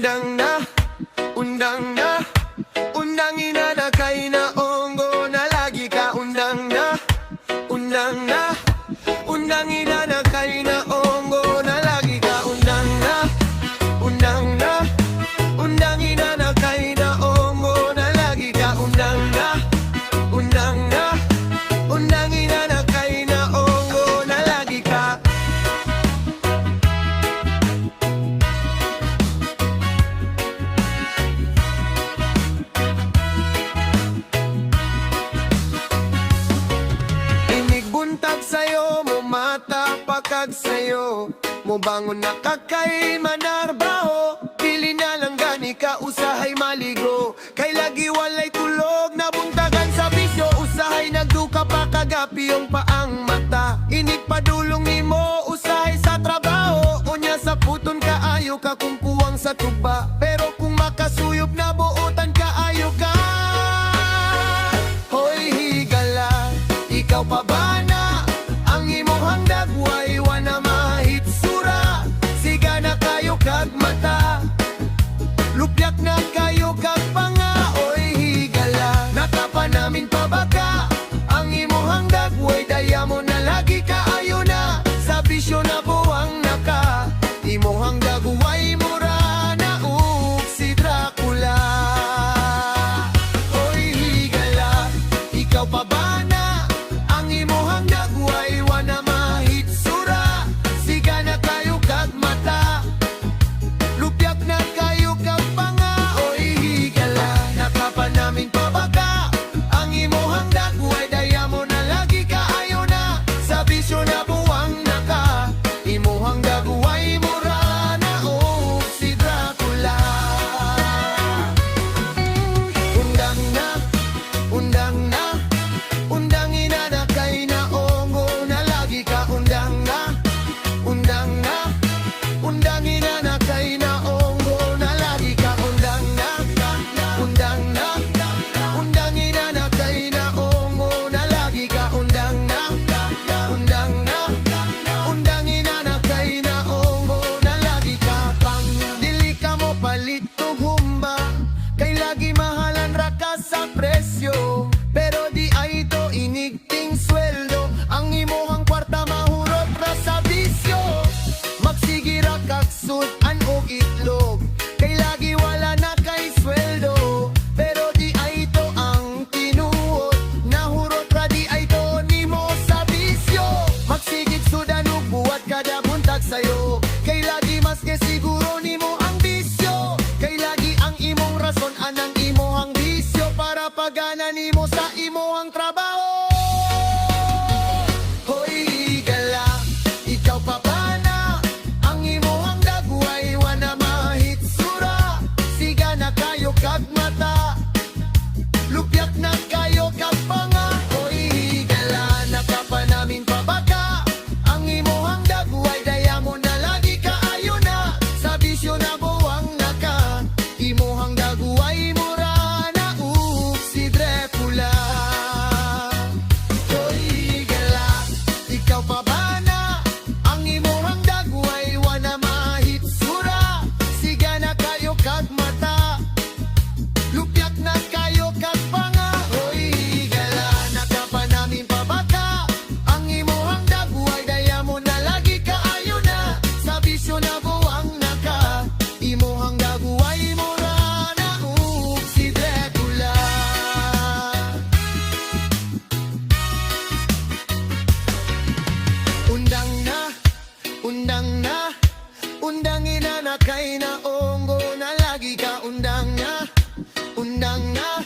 undang na, undang na, undang ina na kay na ongo na lagi ka undang na, undang na, undang ina na kay na ongo na lagi ka undang na, undang na, undang ina na kay na ongo na lagi ka undang na, undang na, undang ina na kay na ongo na lagi ka. Buntag sa'yo, mo mata pakag sa'yo, mo bangon na kakay manarbaho. Pili na lang gani ka, usahay maligo. Kay lagi walay tulog, nabuntagan sa bisyo. Usahay nagduka pa kagapi yung paang mata. Inig padulong nimo, usahay sa trabaho. Unya sa puton ka, ayo ka kung kuwang sa tuba. Pero kung makasuyop na buotan ka, ayo ka. Hoy higala, ikaw pa ba? Mata lupyak na kayo kag panga, oy higala. Natapa namin pabaka ang imuhang dagway, daya mo na lagi ka ayo na. Sa bisyo na buwang naka, imuhang dagway mura na si Dracula. Oy higala, ikaw pa ba na ang imuhang dagway, wana mahitsura. Siga na kayo kag mata, lupyak na kayo kag panga, oy higala. Nakapa namin pabaka ang imuhang dagway, daya mo na lagi ka ayo na. Sa bisyo na buwang naka, imuhang dagway mura na si Dracula. Undang na, undang na, undang ina na kay na ongo na lagi ka undang na, undang na, undang ina na kay na ongo na lagi ka undang na, undang na, undang ina na kay na ongo na lagi ka undang na, undang na, undang ina na kay na ongo na lagi ka. Pang dili ka mo palit og humba, kay lagi mahalan ra ka sa presyo. Pero di ay to inigting sweldo, ang imuhang kwarta mahurot ra sa bisyo. Magsigira kaksutan o itlog, kay lagi wala na kay sweldo. Pero di ay to ang tinuod, nahurot ra di ay to nimo sa bisyo. Magsigig sudan o buwat kada buntag sayo, kay lagi mas ke siguro nimo ang bisyo. Kay lagi ang imong rason anang imohang bisyo, para pagana nimo sa imohang trabaho. Hoy higala, ikaw pa ba na ang imuhang dagway, wana mahitsura. Siga na kayo kag mata, lupyak na kayo kag panga, hoy higala. Nakapa namin pabaka ang imuhang dagway, daya mo na lagi ka ayo na. Sa bisyo na buwang naka, imuhang dagway mura na si Dracula. Hoy higala, ikaw pa ba na ang imuhang dagway, wana mahitsura. Siga na kayo kag mata, lupyak na kayo kag panga, hoy higala. Nakapa namin pabaka ang imuhang dagway, daya mo na lagi ka ayo na. Sa bisyo na buwang naka, imuhang dagway mura na si Dracula. Undang na, undang na, undang ina na kay na ongo na lagi ka undang na, undang na,